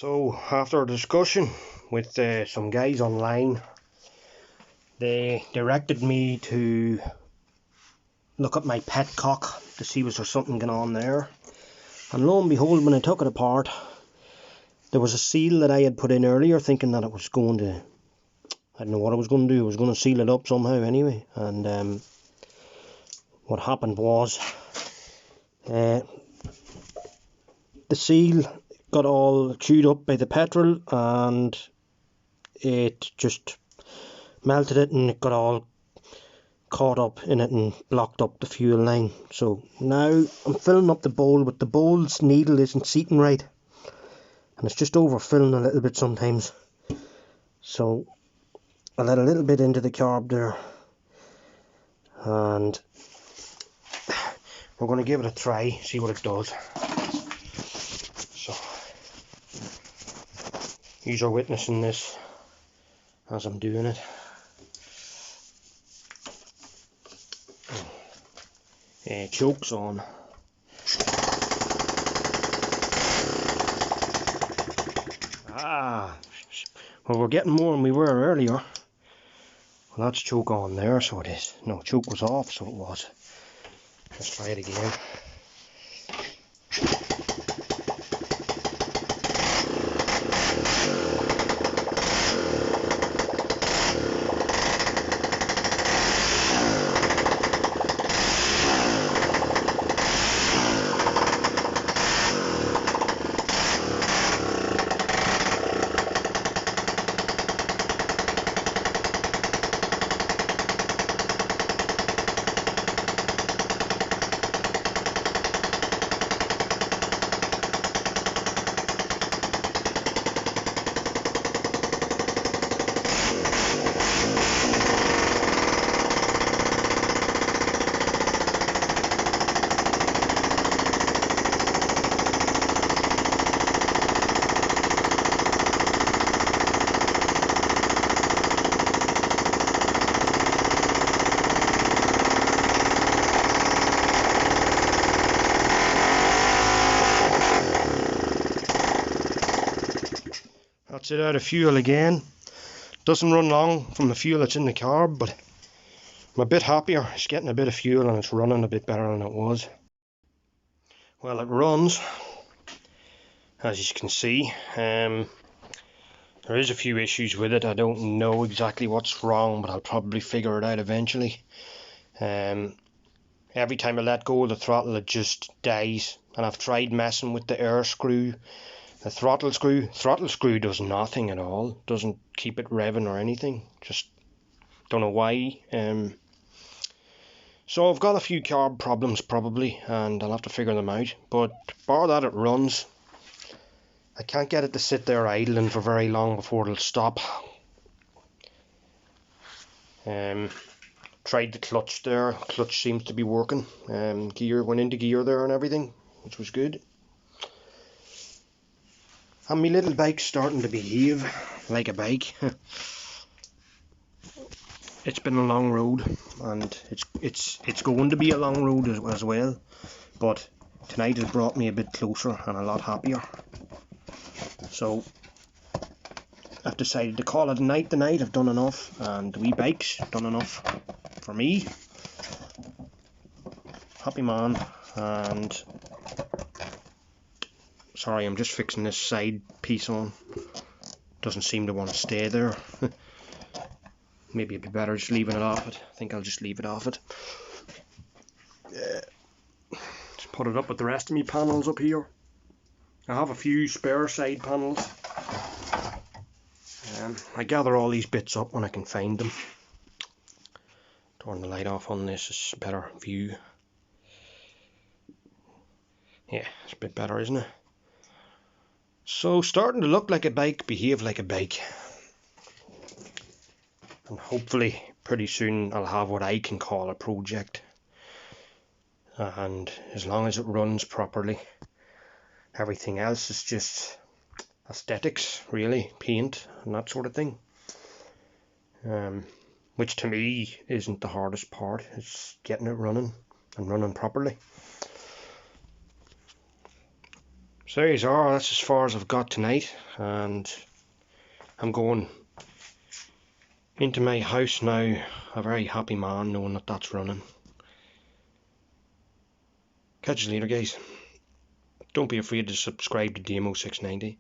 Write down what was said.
So after a discussion with some guys online, they directed me to look at my petcock to see was there something going on there. And lo and behold, when I took it apart, there was a seal that I had put in earlier, thinking that it was going to, I don't know what I was going to do, I was going to seal it up somehow anyway. And what happened was, the seal got all chewed up by the petrol and it just melted it, and it got all caught up in it and blocked up the fuel line. So now I'm filling up the bowl, but the bowl's needle isn't seating right, and it's just overfilling a little bit sometimes. So I let a little bit into the carb there, and we're going to give it a try, see what it does. So you are witnessing this as I'm doing it. Choke's on. Well, we're getting more than we were earlier. Well, that's choke on there, so it is. No, choke was off, so it was. Let's try it again. That's it out of fuel again. Doesn't run long from the fuel that's in the carb, but I'm a bit happier. It's getting a bit of fuel and it's running a bit better than it was. Well, it runs, as you can see. There is a few issues with it. I don't know exactly what's wrong, but I'll probably figure it out eventually. Every time I let go of the throttle, it just dies, and I've tried messing with the air screw. The throttle screw does nothing at all. Doesn't keep it revving or anything. Just don't know why. So I've got a few carb problems probably, and I'll have to figure them out. But bar that, it runs. I can't get it to sit there idling for very long before it'll stop. Tried the clutch there. Clutch seems to be working. Gear went into gear there and everything, which was good. And my little bike's starting to behave like a bike. It's been a long road, and it's going to be a long road as well. But tonight has brought me a bit closer and a lot happier. So I've decided to call it a night tonight. I've done enough, and the wee bike's done enough for me. Happy man. And sorry, I'm just fixing this side piece on. Doesn't seem to want to stay there. Maybe it'd be better just leaving it off it. I think I'll just leave it off it. Just put it up with the rest of my panels up here. I have a few spare side panels. I gather all these bits up when I can find them. Turn the light off on this, is a better view. Yeah, it's a bit better, isn't it? So, starting to look like a bike, behave like a bike. And hopefully, pretty soon, I'll have what I can call a project. And as long as it runs properly, everything else is just aesthetics, really, paint and that sort of thing. Which to me isn't the hardest part. It's getting it running and running properly. So there you are, that's as far as I've got tonight, and I'm going into my house now, a very happy man, knowing that that's running. Catch you later, guys. Don't be afraid to subscribe to Demo690.